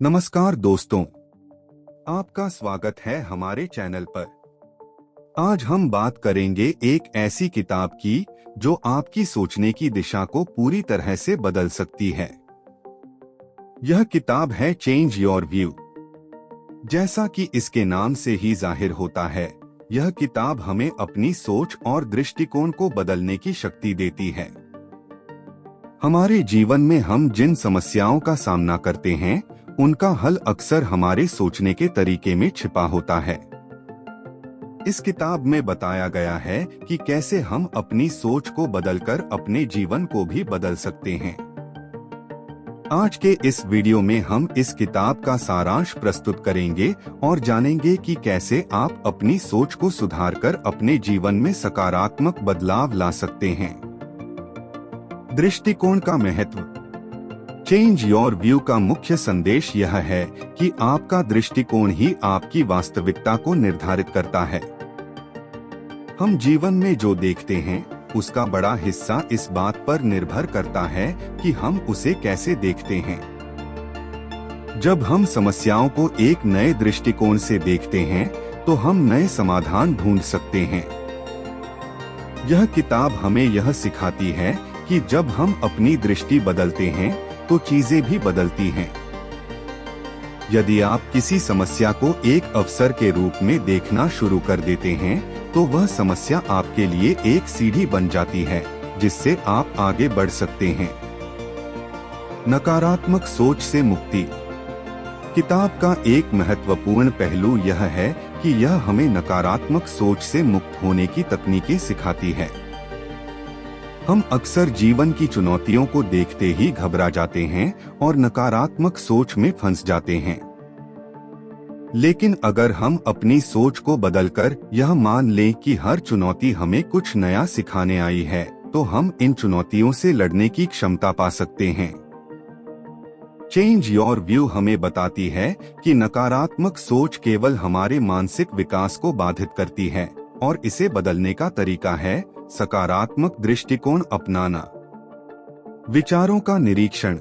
नमस्कार दोस्तों, आपका स्वागत है हमारे चैनल पर। आज हम बात करेंगे एक ऐसी किताब की जो आपकी सोचने की दिशा को पूरी तरह से बदल सकती है। यह किताब है चेंज योर व्यू। जैसा कि इसके नाम से ही जाहिर होता है, यह किताब हमें अपनी सोच और दृष्टिकोण को बदलने की शक्ति देती है। हमारे जीवन में हम जिन समस्याओं का सामना करते हैं, उनका हल अक्सर हमारे सोचने के तरीके में छिपा होता है। इस किताब में बताया गया है कि कैसे हम अपनी सोच को बदलकर अपने जीवन को भी बदल सकते हैं। आज के इस वीडियो में हम इस किताब का सारांश प्रस्तुत करेंगे और जानेंगे कि कैसे आप अपनी सोच को सुधारकर अपने जीवन में सकारात्मक बदलाव ला सकते हैं। दृष्टिकोण का महत्व। चेंज योर व्यू का मुख्य संदेश यह है कि आपका दृष्टिकोण ही आपकी वास्तविकता को निर्धारित करता है। हम जीवन में जो देखते हैं, उसका बड़ा हिस्सा इस बात पर निर्भर करता है कि हम उसे कैसे देखते हैं। जब हम समस्याओं को एक नए दृष्टिकोण से देखते हैं, तो हम नए समाधान ढूंढ सकते हैं। यह किताब हमें यह सिखाती है कि जब हम अपनी दृष्टि बदलते हैं, तो चीजें भी बदलती हैं। यदि आप किसी समस्या को एक अवसर के रूप में देखना शुरू कर देते हैं, तो वह समस्या आपके लिए एक सीढ़ी बन जाती है, जिससे आप आगे बढ़ सकते हैं। नकारात्मक सोच से मुक्ति। किताब का एक महत्वपूर्ण पहलू यह है कि यह हमें नकारात्मक सोच से मुक्त होने की तकनीकें सिखाती है। हम अक्सर जीवन की चुनौतियों को देखते ही घबरा जाते हैं और नकारात्मक सोच में फंस जाते हैं। लेकिन अगर हम अपनी सोच को बदलकर यह मान लें कि हर चुनौती हमें कुछ नया सिखाने आई है, तो हम इन चुनौतियों से लड़ने की क्षमता पा सकते हैं। चेंज योर व्यू हमें बताती है कि नकारात्मक सोच केवल हमारे मानसिक विकास को बाधित करती है और इसे बदलने का तरीका है सकारात्मक दृष्टिकोण अपनाना। विचारों का निरीक्षण।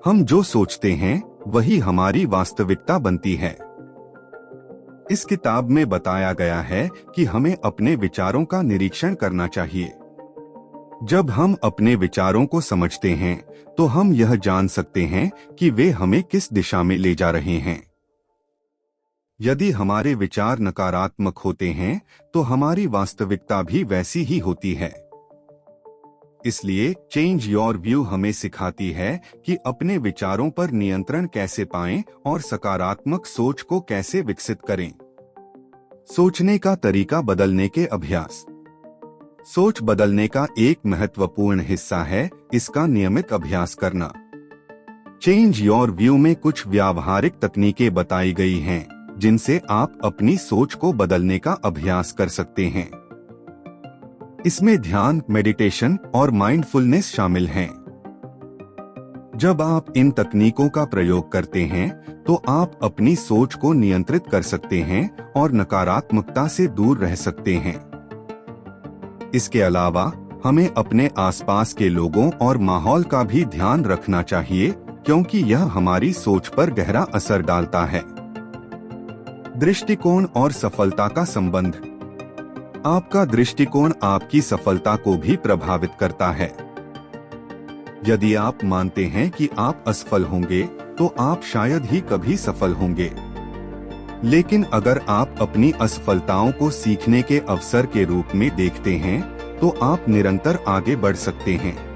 हम जो सोचते हैं, वही हमारी वास्तविकता बनती है। इस किताब में बताया गया है कि हमें अपने विचारों का निरीक्षण करना चाहिए। जब हम अपने विचारों को समझते हैं, तो हम यह जान सकते हैं कि वे हमें किस दिशा में ले जा रहे हैं। यदि हमारे विचार नकारात्मक होते हैं, तो हमारी वास्तविकता भी वैसी ही होती है। इसलिए चेंज योर व्यू हमें सिखाती है कि अपने विचारों पर नियंत्रण कैसे पाएं और सकारात्मक सोच को कैसे विकसित करें। सोचने का तरीका बदलने के अभ्यास। सोच बदलने का एक महत्वपूर्ण हिस्सा है इसका नियमित अभ्यास करना। चेंज योर व्यू में कुछ व्यावहारिक तकनीकें बताई गई हैं, जिनसे आप अपनी सोच को बदलने का अभ्यास कर सकते हैं। इसमें ध्यान, मेडिटेशन और माइंडफुलनेस शामिल हैं। जब आप इन तकनीकों का प्रयोग करते हैं, तो आप अपनी सोच को नियंत्रित कर सकते हैं और नकारात्मकता से दूर रह सकते हैं। इसके अलावा हमें अपने आसपास के लोगों और माहौल का भी ध्यान रखना चाहिए, क्योंकि यह हमारी सोच पर गहरा असर डालता है। दृष्टिकोण और सफलता का संबंध। आपका दृष्टिकोण आपकी सफलता को भी प्रभावित करता है। यदि आप मानते हैं कि आप असफल होंगे, तो आप शायद ही कभी सफल होंगे। लेकिन अगर आप अपनी असफलताओं को सीखने के अवसर के रूप में देखते हैं, तो आप निरंतर आगे बढ़ सकते हैं।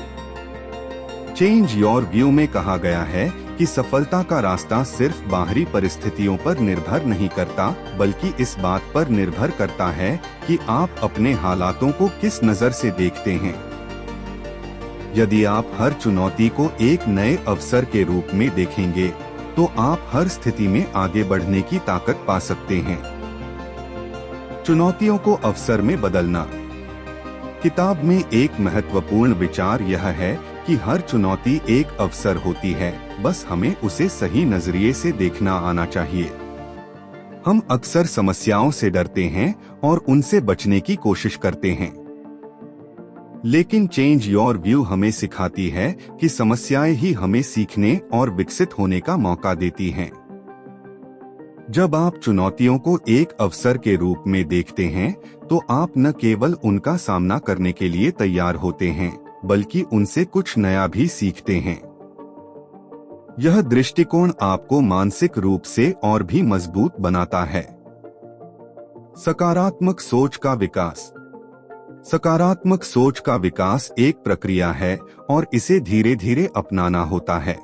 चेंज योर व्यू में कहा गया है कि सफलता का रास्ता सिर्फ बाहरी परिस्थितियों पर निर्भर नहीं करता, बल्कि इस बात पर निर्भर करता है कि आप अपने हालातों को किस नजर से देखते हैं। यदि आप हर चुनौती को एक नए अवसर के रूप में देखेंगे, तो आप हर स्थिति में आगे बढ़ने की ताकत पा सकते हैं। चुनौतियों को अवसर में बदलना। किताब में एक महत्वपूर्ण विचार यह है कि हर चुनौती एक अवसर होती है, बस हमें उसे सही नजरिए से देखना आना चाहिए। हम अक्सर समस्याओं से डरते हैं और उनसे बचने की कोशिश करते हैं। लेकिन चेंज योर व्यू हमें सिखाती है कि समस्याएं ही हमें सीखने और विकसित होने का मौका देती हैं। जब आप चुनौतियों को एक अवसर के रूप में देखते हैं, तो आप न केवल उनका सामना करने के लिए तैयार होते हैं, बल्कि उनसे कुछ नया भी सीखते हैं। यह दृष्टिकोण आपको मानसिक रूप से और भी मजबूत बनाता है। सकारात्मक सोच का विकास। सकारात्मक सोच का विकास एक प्रक्रिया है और इसे धीरे धीरे अपनाना होता है।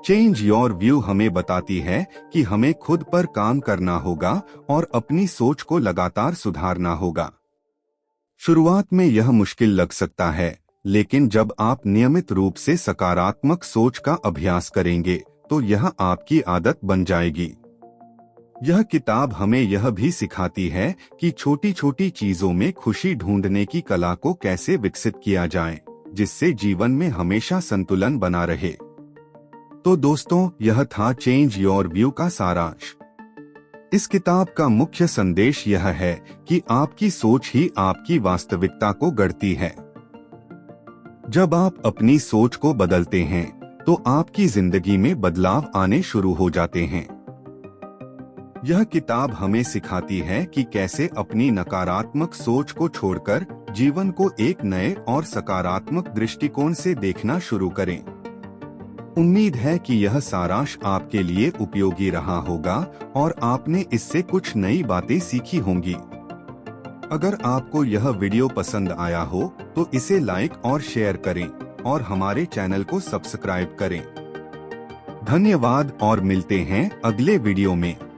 चेंज योर व्यू हमें बताती है कि हमें खुद पर काम करना होगा और अपनी सोच को लगातार सुधारना होगा। शुरुआत में यह मुश्किल लग सकता है, लेकिन जब आप नियमित रूप से सकारात्मक सोच का अभ्यास करेंगे, तो यह आपकी आदत बन जाएगी। यह किताब हमें यह भी सिखाती है कि छोटी छोटी चीजों में खुशी ढूंढने की कला को कैसे विकसित किया जाए, जिससे जीवन में हमेशा संतुलन बना रहे। तो दोस्तों, यह था चेंज योर व्यू का सारांश। इस किताब का मुख्य संदेश यह है कि आपकी सोच ही आपकी वास्तविकता को गढ़ती है। जब आप अपनी सोच को बदलते हैं, तो आपकी जिंदगी में बदलाव आने शुरू हो जाते हैं। यह किताब हमें सिखाती है कि कैसे अपनी नकारात्मक सोच को छोड़कर जीवन को एक नए और सकारात्मक दृष्टिकोण से देखना शुरू करें। उम्मीद है कि यह सारांश आपके लिए उपयोगी रहा होगा और आपने इससे कुछ नई बातें सीखी होंगी। अगर आपको यह वीडियो पसंद आया हो, तो इसे लाइक और शेयर करें और हमारे चैनल को सब्सक्राइब करें। धन्यवाद और मिलते हैं अगले वीडियो में।